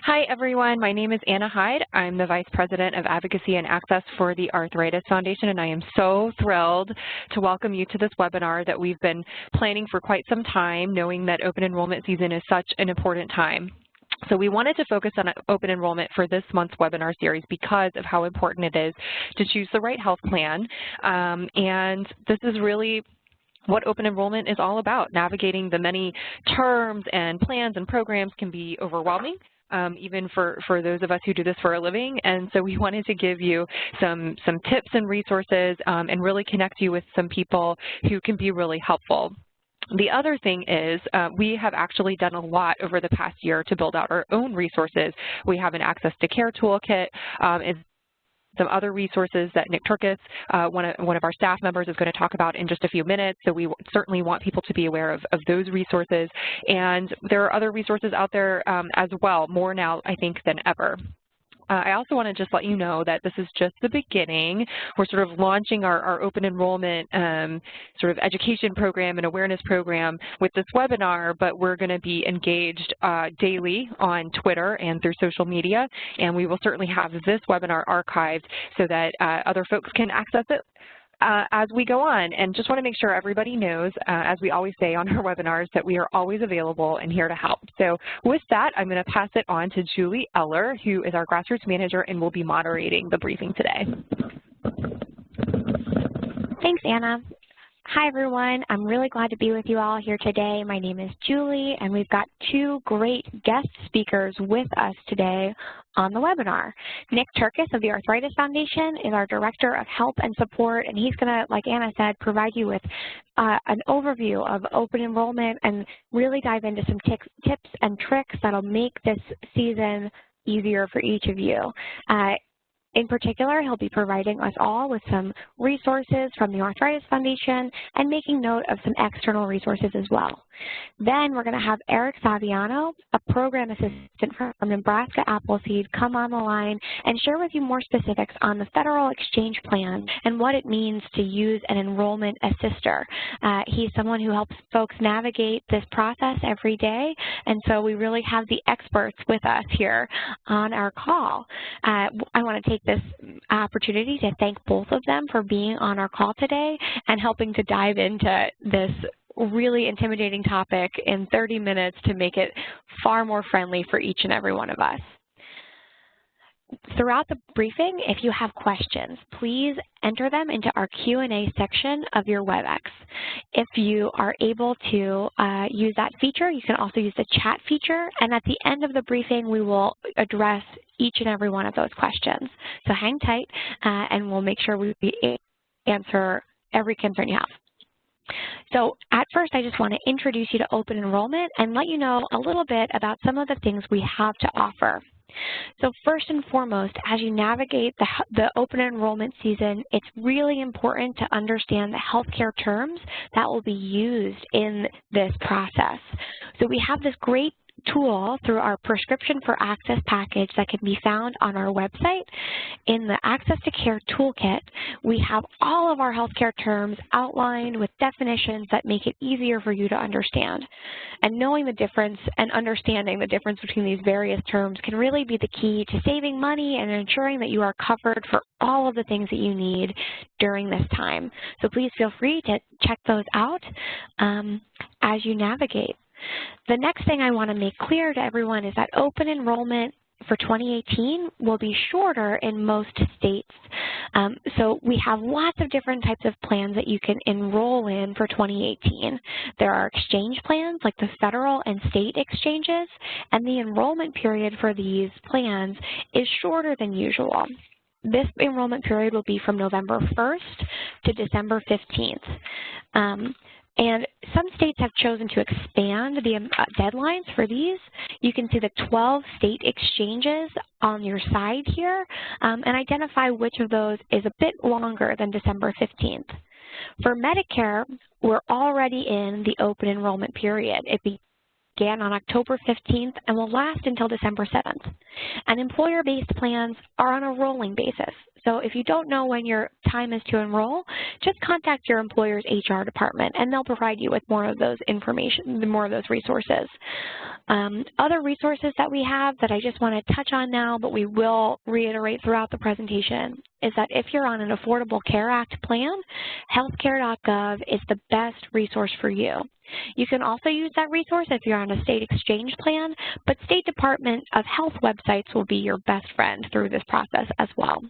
Hi, everyone. My name is Anna Hyde. I'm the Vice President of Advocacy and Access for the Arthritis Foundation, and I am so thrilled to welcome you to this webinar that we've been planning for quite some time, knowing that open enrollment season is such an important time. So we wanted to focus on open enrollment for this month's webinar series because of how important it is to choose the right health plan. And this is really what open enrollment is all about. Navigating the many terms and plans and programs can be overwhelming. Even for those of us who do this for a living. And so we wanted to give you some tips and resources and really connect you with some people who can be really helpful. The other thing is we have actually done a lot over the past year to build out our own resources. We have an Access to Care toolkit, some other resources that Nick Turkis, one of our staff members, is going to talk about in just a few minutes. So we certainly want people to be aware of those resources. And there are other resources out there as well, more now, I think, than ever. I also want to just let you know that this is just the beginning. We're sort of launching our open enrollment sort of education program and awareness program with this webinar, but we're going to be engaged daily on Twitter and through social media, and we will certainly have this webinar archived so that other folks can access it as we go on. And just want to make sure everybody knows, as we always say on our webinars, that we are always available and here to help. So with that, I'm going to pass it on to Julie Eller, who is our grassroots manager and will be moderating the briefing today. Thanks, Anna. Hi, everyone. I'm really glad to be with you all here today. My name is Julie, and we've got two great guest speakers with us today on the webinar. Nick Turkis of the Arthritis Foundation is our Director of Help and Support, and he's going to, like Anna said, provide you with an overview of open enrollment and really dive into some tips and tricks that'll make this season easier for each of you. In particular, he'll be providing us all with some resources from the Arthritis Foundation and making note of some external resources as well. Then we're going to have Eric Saviano, a program assistant from Nebraska Appleseed, come on the line and share with you more specifics on the federal exchange plan and what it means to use an enrollment assister. He's someone who helps folks navigate this process every day, and so we really have the experts with us here on our call. I want to take this opportunity to thank both of them for being on our call today and helping to dive into this really intimidating topic in 30 minutes to make it far more friendly for each and every one of us. Throughout the briefing, if you have questions, please enter them into our Q&A section of your WebEx. If you are able to use that feature, you can also use the chat feature, and at the end of the briefing, we will address each and every one of those questions. So hang tight, and we'll make sure we answer every concern you have. So at first, I just want to introduce you to open enrollment and let you know a little bit about some of the things we have to offer. So first and foremost, as you navigate the open enrollment season, it's really important to understand the healthcare terms that will be used in this process. So we have this great tool through our Prescription for Access package that can be found on our website. In the Access to Care toolkit, we have all of our healthcare terms outlined with definitions that make it easier for you to understand. And knowing the difference and understanding the difference between these various terms can really be the key to saving money and ensuring that you are covered for all of the things that you need during this time. So please feel free to check those out as you navigate. The next thing I want to make clear to everyone is that open enrollment for 2018 will be shorter in most states. So we have lots of different types of plans that you can enroll in for 2018. There are exchange plans like the federal and state exchanges, and the enrollment period for these plans is shorter than usual. This enrollment period will be from November 1st to December 15th. And some states have chosen to expand the deadlines for these. You can see the 12 state exchanges on your side here and identify which of those is a bit longer than December 15th. For Medicare, we're already in the open enrollment period. It began on October 15th and will last until December 7th. And employer-based plans are on a rolling basis. So if you don't know when your time is to enroll, just contact your employer's HR department, and they'll provide you with more of those information, more of those resources. Other resources that we have that I just want to touch on now, but we will reiterate throughout the presentation, is that if you're on an Affordable Care Act plan, healthcare.gov is the best resource for you. You can also use that resource if you're on a state exchange plan, but State Department of Health websites will be your best friend through this process as well.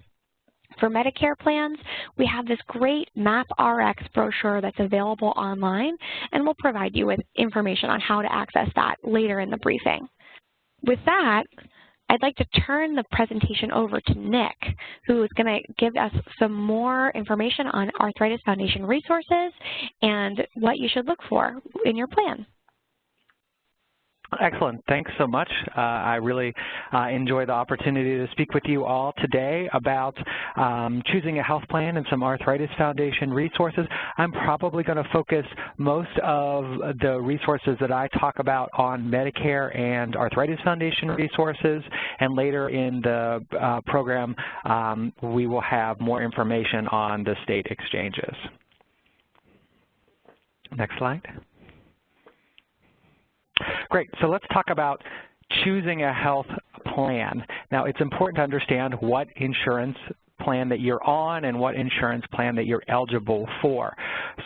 For Medicare plans, we have this great MapRx brochure that's available online, and we'll provide you with information on how to access that later in the briefing. With that, I'd like to turn the presentation over to Nick, who is going to give us some more information on Arthritis Foundation resources and what you should look for in your plan. Excellent. Thanks so much. I really enjoy the opportunity to speak with you all today about choosing a health plan and some Arthritis Foundation resources. I'm probably going to focus most of the resources that I talk about on Medicare and Arthritis Foundation resources, and later in the program we will have more information on the state exchanges. Next slide. Great, so let's talk about choosing a health plan. Now, it's important to understand what insurance plan that you're on and what insurance plan that you're eligible for.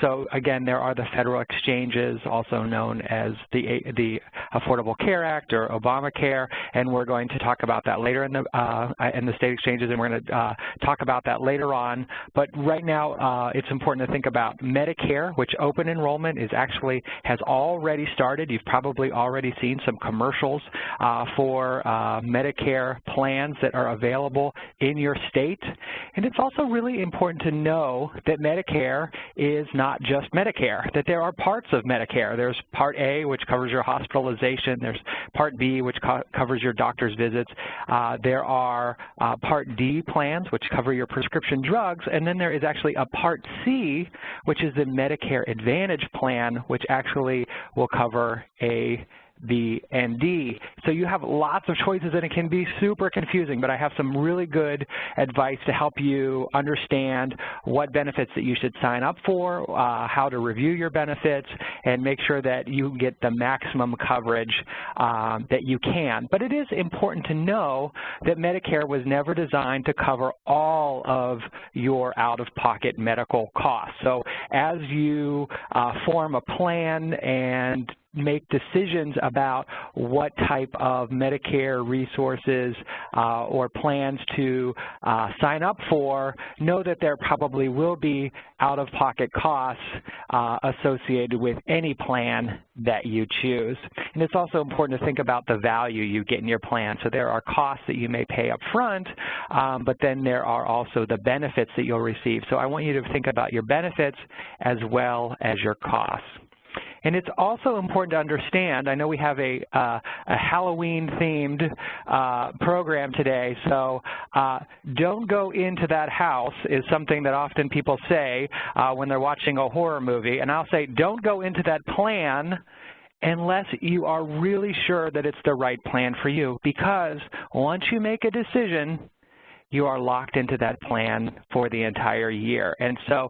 So again, there are the federal exchanges, also known as the Affordable Care Act or Obamacare, and we're going to talk about that later in the state exchanges, and we're going to talk about that later on. But right now, it's important to think about Medicare, which open enrollment has already started. You've probably already seen some commercials for Medicare plans that are available in your state. And it's also really important to know that Medicare is not just Medicare, that there are parts of Medicare. There's Part A, which covers your hospitalization. There's Part B, which covers your doctor's visits. There are Part D plans, which cover your prescription drugs. And then there is actually a Part C, which is the Medicare Advantage plan, which actually will cover A, B, and D. So you have lots of choices, and it can be super confusing, but I have some really good advice to help you understand what benefits that you should sign up for, how to review your benefits, and make sure that you get the maximum coverage that you can. But it is important to know that Medicare was never designed to cover all of your out-of-pocket medical costs. So as you form a plan and make decisions about what type of Medicare resources or plans to sign up for, know that there probably will be out-of-pocket costs associated with any plan that you choose. And it's also important to think about the value you get in your plan. So there are costs that you may pay up front, but then there are also the benefits that you'll receive. So I want you to think about your benefits as well as your costs. And it's also important to understand, I know we have a Halloween-themed program today, so don't go into that house is something that often people say when they're watching a horror movie. And I'll say, don't go into that plan unless you are really sure that it's the right plan for you, because once you make a decision, you are locked into that plan for the entire year. And so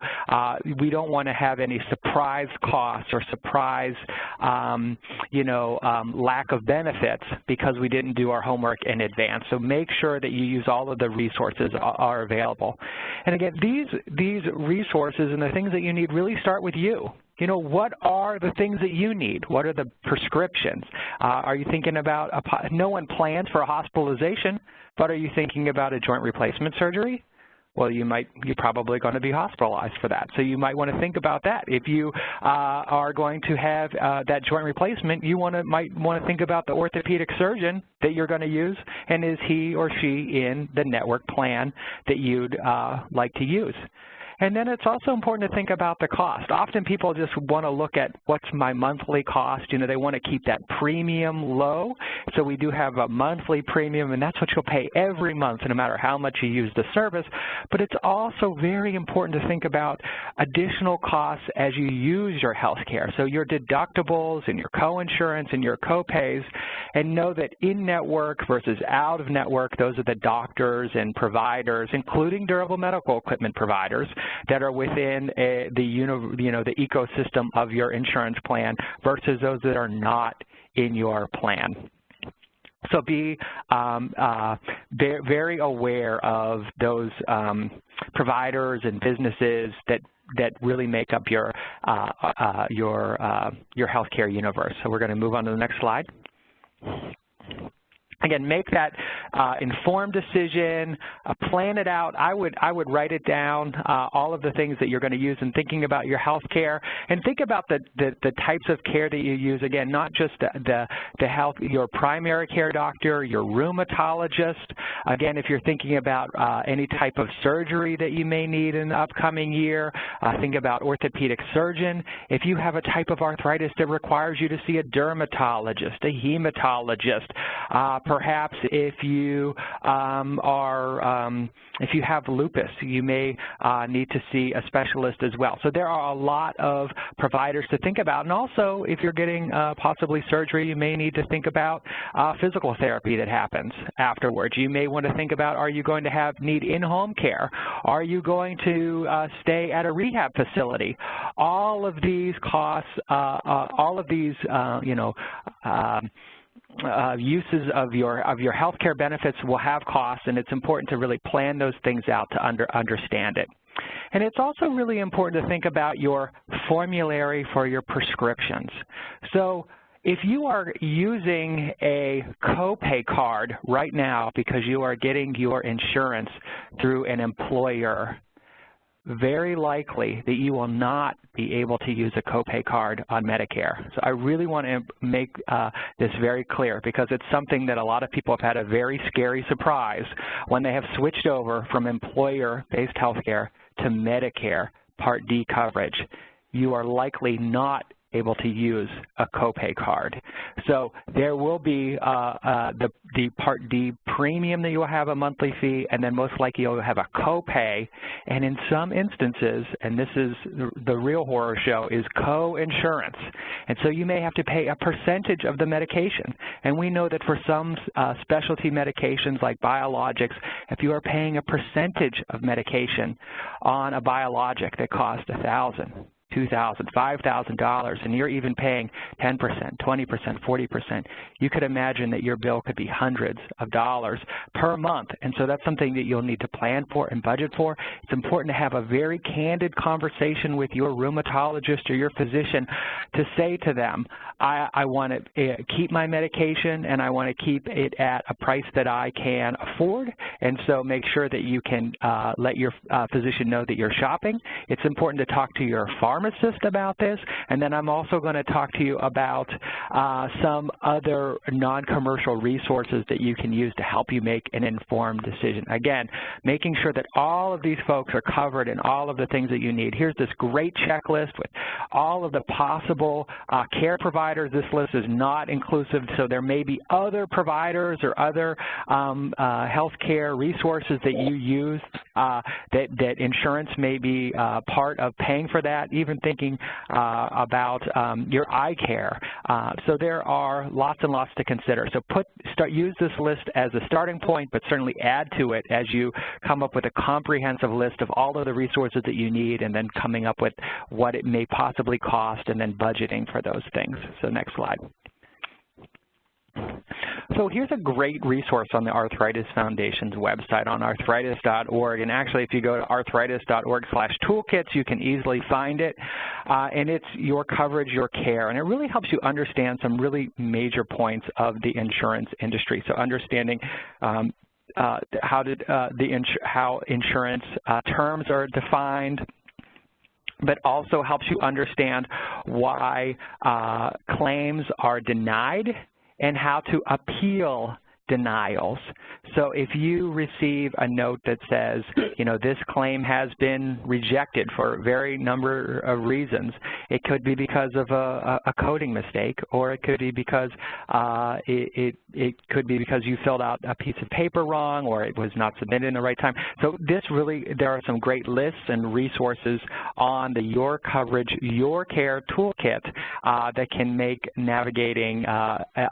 we don't want to have any surprise costs or surprise, lack of benefits because we didn't do our homework in advance. So make sure that you use all of the resources are available. And again, these resources and the things that you need really start with you. You know, what are the things that you need? What are the prescriptions? Are you thinking about, no one plans for a hospitalization, but are you thinking about a joint replacement surgery? Well, you're probably going to be hospitalized for that. So you might want to think about that. If you are going to have that joint replacement, you might want to think about the orthopedic surgeon that you're going to use, and is he or she in the network plan that you'd like to use? And then it's also important to think about the cost. Often people just want to look at what's my monthly cost. You know, they want to keep that premium low. So we do have a monthly premium, and that's what you'll pay every month, no matter how much you use the service. But it's also very important to think about additional costs as you use your health care. So your deductibles and your coinsurance and your copays, and know that in-network versus out-of-network, those are the doctors and providers, including durable medical equipment providers, that are within the ecosystem of your insurance plan versus those that are not in your plan. So be very aware of those providers and businesses that really make up your healthcare universe. So we're going to move on to the next slide. Again, make that informed decision, plan it out. I would write it down, all of the things that you're going to use in thinking about your health care, and think about the types of care that you use. Again, not just your primary care doctor, your rheumatologist. Again, if you're thinking about any type of surgery that you may need in the upcoming year, think about orthopedic surgeon. If you have a type of arthritis that requires you to see a dermatologist, a hematologist, perhaps if you if you have lupus, you may need to see a specialist as well. So there are a lot of providers to think about, and also if you're getting possibly surgery, you may need to think about physical therapy that happens afterwards. You may want to think about, are you going to need in-home care? Are you going to stay at a rehab facility? All of these costs, all of these uses of your healthcare benefits will have costs, and it's important to really plan those things out to understand it. And it's also really important to think about your formulary for your prescriptions. So if you are using a copay card right now because you are getting your insurance through an employer, very likely that you will not be able to use a copay card on Medicare. So I really want to make this very clear, because it's something that a lot of people have had a very scary surprise when they have switched over from employer-based health care to Medicare Part D coverage. You are likely not able to use a copay card. So there will be the Part D premium that you will have a monthly fee, and then most likely you'll have a copay, and in some instances, and this is the real horror show, is co-insurance. And so you may have to pay a percentage of the medication. And we know that for some specialty medications like biologics, if you are paying a percentage of medication on a biologic that costs $1,000, $2,000, $5,000, and you're even paying 10%, 20%, 40%, you could imagine that your bill could be hundreds of dollars per month. And so that's something that you'll need to plan for and budget for. It's important to have a very candid conversation with your rheumatologist or your physician to say to them, I want to keep my medication, and I want to keep it at a price that I can afford. And so make sure that you can let your physician know that you're shopping. It's important to talk to your pharmacist about this, and then I'm also going to talk to you about some other non-commercial resources that you can use to help you make an informed decision. Again, making sure that all of these folks are covered in all of the things that you need. Here's this great checklist with all of the possible care providers. This list is not inclusive, so there may be other providers or other healthcare resources that you use that insurance may be part of paying for that, even thinking about your eye care. So there are lots and lots to consider. So use this list as a starting point, but certainly add to it as you come up with a comprehensive list of all of the resources that you need, and then coming up with what it may possibly cost, and then budgeting for those things. So next slide. So here's a great resource on the Arthritis Foundation's website on arthritis.org. And actually, if you go to arthritis.org/toolkits, you can easily find it. And it's Your Coverage, Your Care. And it really helps you understand some really major points of the insurance industry. So understanding how insurance terms are defined, but also helps you understand why claims are denied and how to appeal denials. So if you receive a note that says, you know, this claim has been rejected for a very number of reasons, it could be because of a coding mistake, or it could be because it could be because you filled out a piece of paper wrong, or it was not submitted in the right time. So this really, there are some great lists and resources on the Your Coverage, Your Care toolkit that can make navigating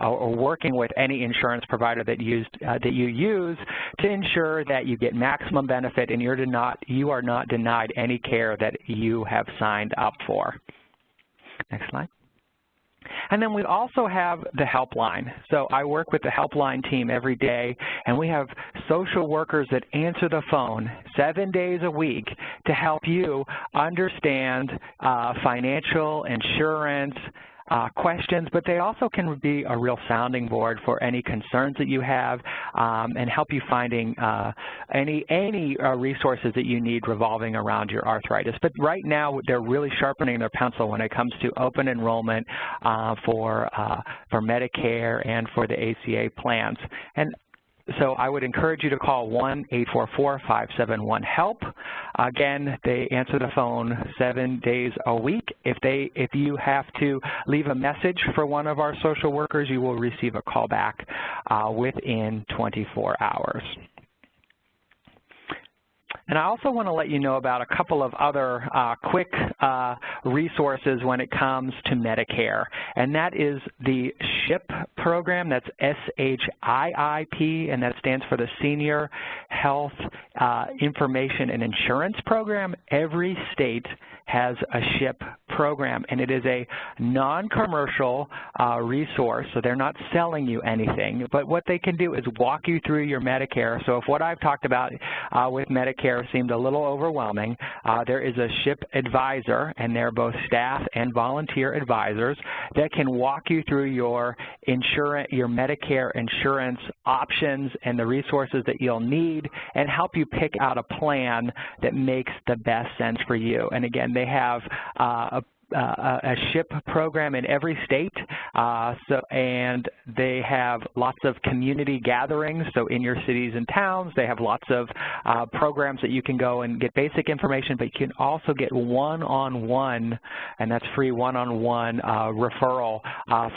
or working with any insurance provider that you use to ensure that you get maximum benefit and you are not denied any care that you have signed up for. Next slide. And then we also have the helpline. So I work with the helpline team every day, and we have social workers that answer the phone 7 days a week to help you understand financial, insurance, questions, but they also can be a real sounding board for any concerns that you have and help you finding any resources that you need revolving around your arthritis. But right now, they're really sharpening their pencil when it comes to open enrollment for Medicare and for the ACA plans. And so I would encourage you to call 1-844-571-HELP. Again, they answer the phone 7 days a week. If you have to leave a message for one of our social workers, you will receive a call back within 24 hours. And I also want to let you know about a couple of other quick resources when it comes to Medicare, and that is the SHIP program. That's SHIIP, and that stands for the Senior Health Information and Insurance Program. Every state has a SHIP program, and it is a non-commercial resource, so they're not selling you anything, but what they can do is walk you through your Medicare. So if what I've talked about with Medicare seemed a little overwhelming, there is a SHIP advisor, and they're both staff and volunteer advisors that can walk you through your Medicare insurance options and the resources that you'll need and help you pick out a plan that makes the best sense for you. And again, they have a SHIP program in every state, and they have lots of community gatherings. So in your cities and towns, they have lots of programs that you can go and get basic information, but you can also get one-on-one, and that's free one-on-one referral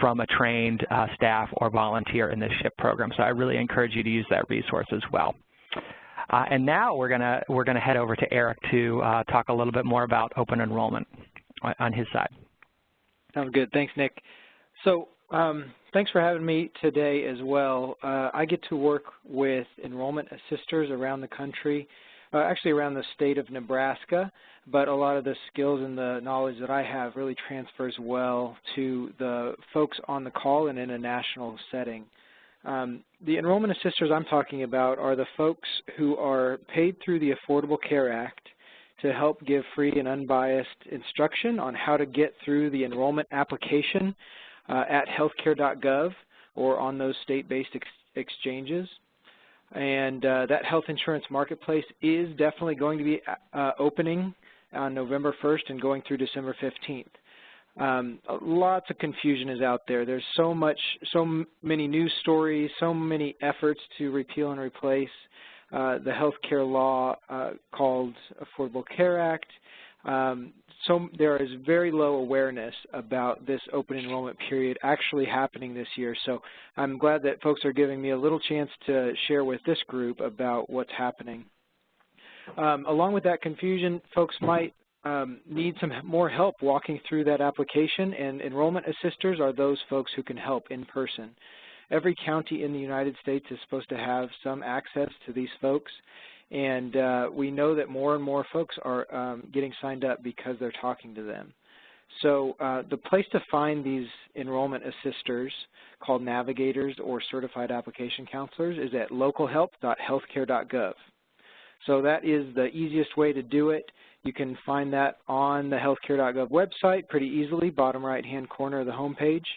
from a trained staff or volunteer in the SHIP program. So I really encourage you to use that resource as well. And now we're gonna head over to Eric to talk a little bit more about open enrollment on his side. Sounds good. Thanks, Nick. So thanks for having me today as well. I get to work with enrollment assisters around the country, actually around the state of Nebraska, but a lot of the skills and the knowledge that I have really transfers well to the folks on the call and in a national setting. The enrollment assisters I'm talking about are the folks who are paid through the Affordable Care Act to help give free and unbiased instruction on how to get through the enrollment application at healthcare.gov or on those state-based exchanges. And that health insurance marketplace is definitely going to be opening on November 1st and going through December 15th. Lots of confusion is out there. There's so many news stories, so many efforts to repeal and replace the health care law called Affordable Care Act. So there is very low awareness about this open enrollment period actually happening this year. So I'm glad that folks are giving me a little chance to share with this group about what's happening. Along with that confusion, folks might need some more help walking through that application, and enrollment assisters are those folks who can help in person. Every county in the United States is supposed to have some access to these folks, and we know that more and more folks are getting signed up because they're talking to them. So the place to find these enrollment assisters, called navigators or certified application counselors, is at localhelp.healthcare.gov. So that is the easiest way to do it. You can find that on the healthcare.gov website pretty easily, bottom right-hand corner of the home page.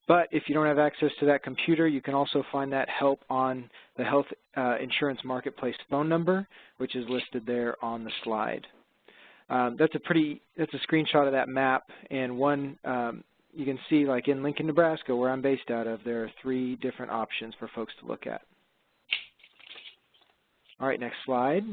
But if you don't have access to that computer, you can also find that help on the Health Insurance Marketplace phone number, which is listed there on the slide. That's a screenshot of that map, and one you can see, like in Lincoln, Nebraska, where I'm based out of, there are 3 different options for folks to look at. All right, next slide.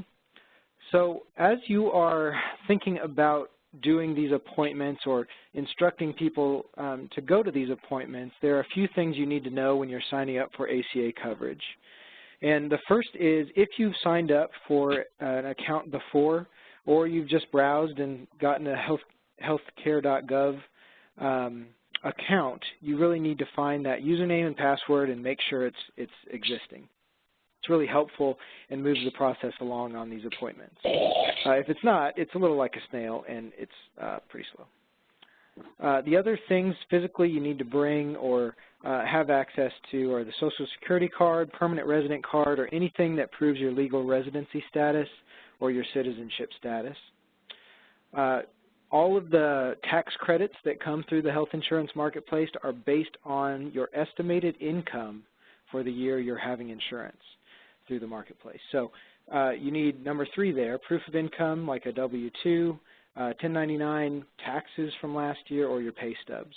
So as you are thinking about doing these appointments or instructing people to go to these appointments, there are a few things you need to know when you're signing up for ACA coverage. And the first is if you've signed up for an account before, or you've just browsed and gotten a healthcare.gov account, you really need to find that username and password and make sure it's existing. It's really helpful and moves the process along on these appointments. If it's not, it's a little like a snail and it's pretty slow. The other things physically you need to bring or have access to are the Social Security card, permanent resident card, or anything that proves your legal residency status or your citizenship status. All of the tax credits that come through the health insurance marketplace are based on your estimated income for the year you're having insurance through the marketplace. So you need number 3 there, proof of income like a W-2, 1099 taxes from last year, or your pay stubs.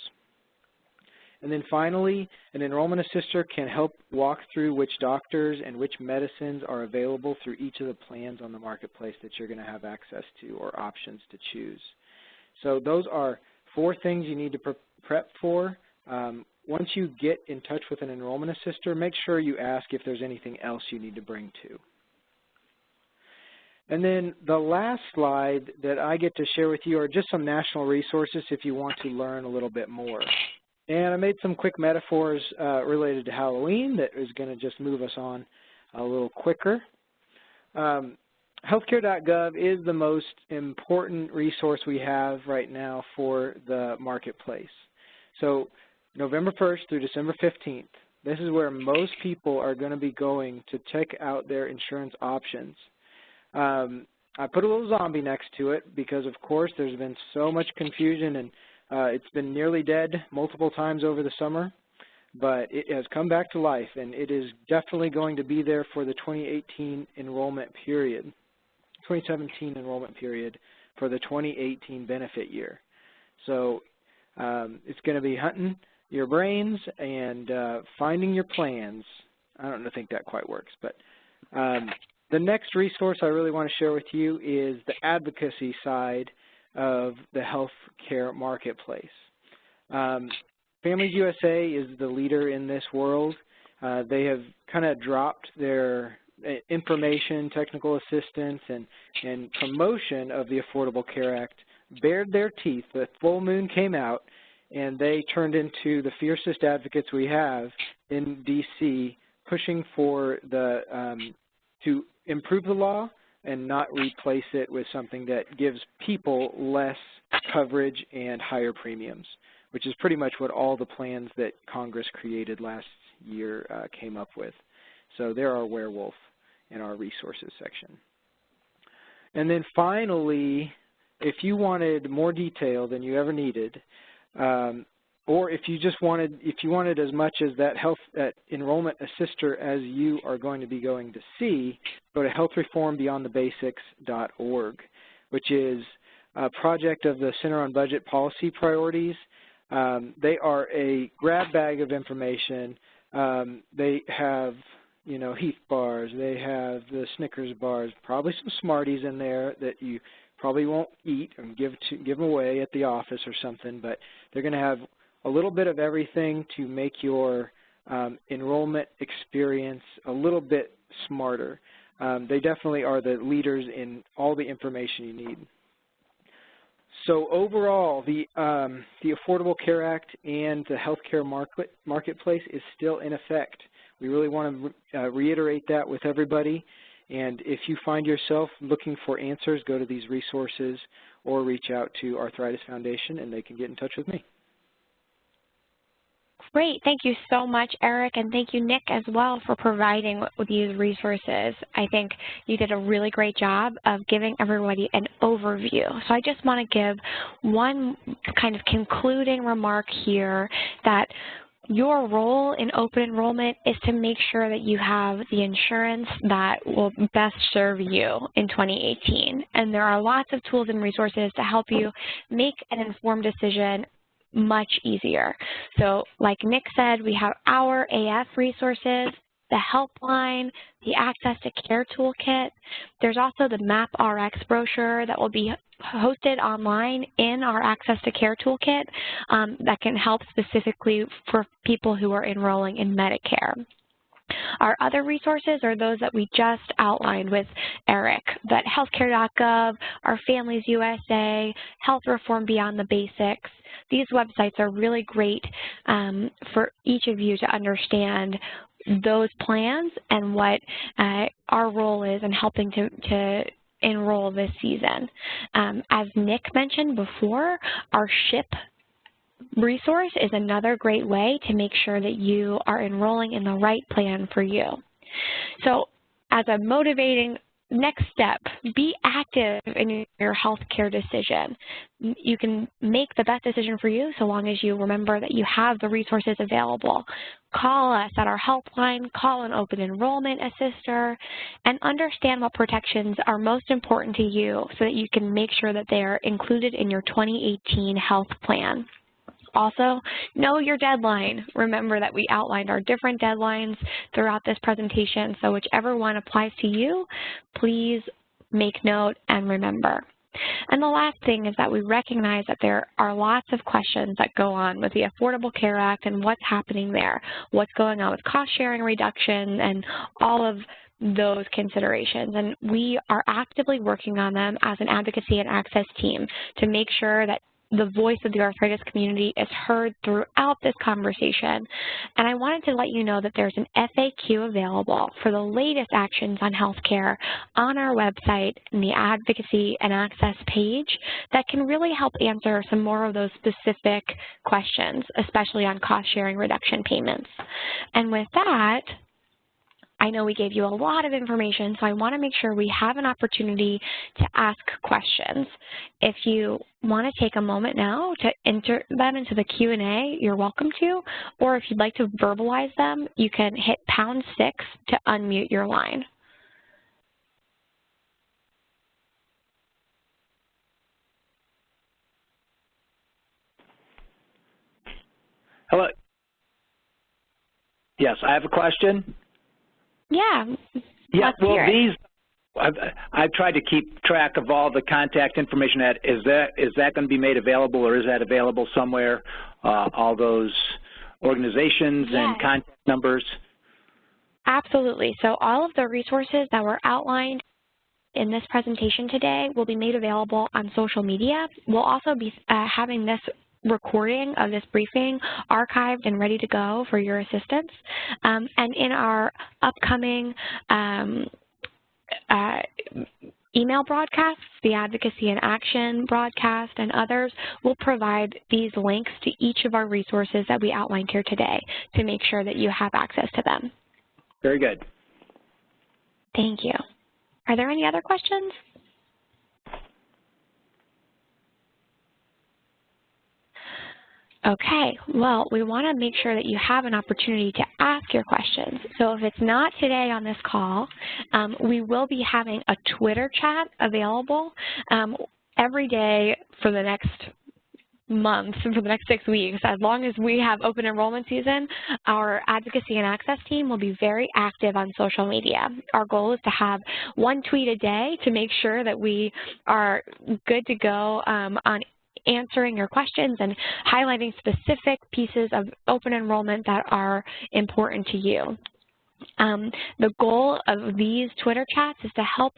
And then finally, an enrollment assister can help walk through which doctors and which medicines are available through each of the plans on the marketplace that you're going to have access to or options to choose. So those are 4 things you need to prep for. Once you get in touch with an enrollment assister, make sure you ask if there's anything else you need to bring to. And then the last slide that I get to share with you are just some national resources if you want to learn a little bit more. And I made some quick metaphors related to Halloween that is going to just move us on a little quicker. Healthcare.gov is the most important resource we have right now for the marketplace. So November 1st through December 15th, this is where most people are going to be going to check out their insurance options. I put a little zombie next to it because, of course, there's been so much confusion and it's been nearly dead multiple times over the summer, but it has come back to life, and it is definitely going to be there for the 2018 enrollment period, 2017 enrollment period for the 2018 benefit year. So it's going to be hunting your brains and finding your plans. I don't think that quite works, but the next resource I really want to share with you is the advocacy side of the health care marketplace. Families USA is the leader in this world. They have kind of dropped their information, technical assistance, and promotion of the Affordable Care Act, bared their teeth. The full moon came out, and they turned into the fiercest advocates we have in D.C., pushing for to improve the law and not replace it with something that gives people less coverage and higher premiums, which is pretty much what all the plans that Congress created last year came up with. So they're our werewolf in our resources section. And then finally, if you wanted more detail than you ever needed, or if you just wanted, as much as that enrollment assister as you are going to be going to see, go to healthreformbeyondthebasics.org, which is a project of the Center on Budget Policy Priorities. They are a grab bag of information. They have, Heath bars. They have the Snickers bars, probably some Smarties in there that you probably won't eat and give them away at the office or something, but they're going to have a little bit of everything to make your enrollment experience a little bit smarter. They definitely are the leaders in all the information you need. So overall, the Affordable Care Act and the healthcare marketplace is still in effect. We really want to reiterate that with everybody. And if you find yourself looking for answers, go to these resources or reach out to Arthritis Foundation and they can get in touch with me. Great. Thank you so much, Eric, and thank you, Nick, as well, for providing these resources. I think you did a really great job of giving everybody an overview. So I just want to give one kind of concluding remark here that your role in open enrollment is to make sure that you have the insurance that will best serve you in 2018. And there are lots of tools and resources to help you make an informed decision much easier. So like Nick said, we have our AF resources, the helpline, the Access to Care Toolkit. There's also the MapRx brochure that will be hosted online in our Access to Care Toolkit that can help specifically for people who are enrolling in Medicare. Our other resources are those that we just outlined with Eric, that healthcare.gov, our Families USA, Health Reform Beyond the Basics. These websites are really great for each of you to understand those plans and what our role is in helping to enroll this season. As Nick mentioned before, our SHIP resource is another great way to make sure that you are enrolling in the right plan for you. So as a motivating next step, be active in your healthcare decision. You can make the best decision for you so long as you remember that you have the resources available. Call us at our helpline, call an open enrollment assister, and understand what protections are most important to you so that you can make sure that they are included in your 2018 health plan. Also, know your deadline. Remember that we outlined our different deadlines throughout this presentation, so whichever one applies to you, please make note and remember. And the last thing is that we recognize that there are lots of questions that go on with the Affordable Care Act and what's happening there, what's going on with cost sharing reduction and all of those considerations. And we are actively working on them as an advocacy and access team to make sure that the voice of the arthritis community is heard throughout this conversation. And I wanted to let you know that there's an FAQ available for the latest actions on healthcare on our website in the Advocacy and Access page that can really help answer some more of those specific questions, especially on cost-sharing reduction payments. And with that, I know we gave you a lot of information, so I want to make sure we have an opportunity to ask questions. If you want to take a moment now to enter them into the Q&A, you're welcome to, or if you'd like to verbalize them, you can hit #6 to unmute your line. Hello. Yes, I have a question. Yeah. Yeah. Well, these I've tried to keep track of all the contact information. Is that going to be made available, or is that available somewhere? All those organizations and contact numbers. Absolutely. So all of the resources that were outlined in this presentation today will be made available on social media. We'll also be having this recording of this briefing archived and ready to go for your assistance. And in our upcoming email broadcasts, the Advocacy and Action broadcast and others, will provide these links to each of our resources that we outlined here today to make sure that you have access to them. Very good. Thank you. Are there any other questions? Okay, well, we want to make sure that you have an opportunity to ask your questions. So if it's not today on this call, we will be having a Twitter chat available every day for the next month, for the next 6 weeks. As long as we have open enrollment season, our Advocacy and Access team will be very active on social media. Our goal is to have one tweet a day to make sure that we are good to go on answering your questions and highlighting specific pieces of open enrollment that are important to you. The goal of these Twitter chats is to help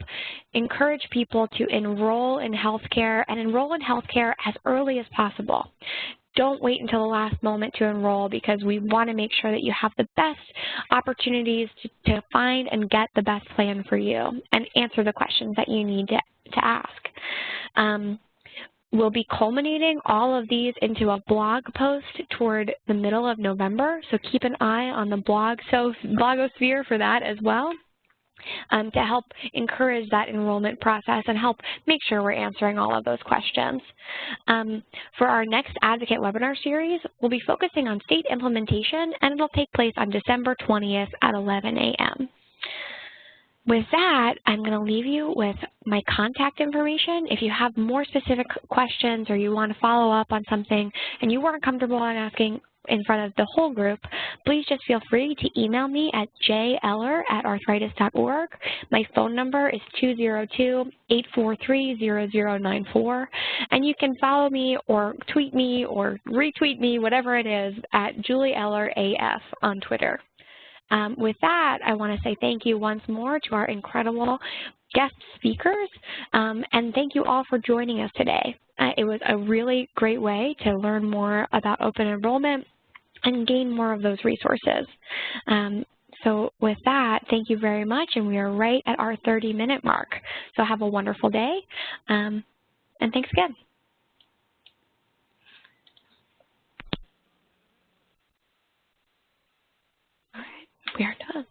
encourage people to enroll in healthcare and enroll in healthcare as early as possible. Don't wait until the last moment to enroll, because we want to make sure that you have the best opportunities to find and get the best plan for you and answer the questions that you need to ask. We'll be culminating all of these into a blog post toward the middle of November, so keep an eye on the blogosphere for that as well, to help encourage that enrollment process and help make sure we're answering all of those questions. For our next Advocate webinar series, we'll be focusing on state implementation, and it'll take place on December 20th at 11 a.m. With that, I'm going to leave you with my contact information. If you have more specific questions or you want to follow up on something and you weren't comfortable on asking in front of the whole group, please just feel free to email me at jeller@arthritis.org. My phone number is 202-843-0094, and you can follow me or tweet me or retweet me, whatever it is, at JulieEllerAF on Twitter. With that, I want to say thank you once more to our incredible guest speakers, and thank you all for joining us today. It was a really great way to learn more about open enrollment and gain more of those resources. So with that, thank you very much, and we are right at our 30-minute mark. So have a wonderful day, and thanks again. All right, we are done.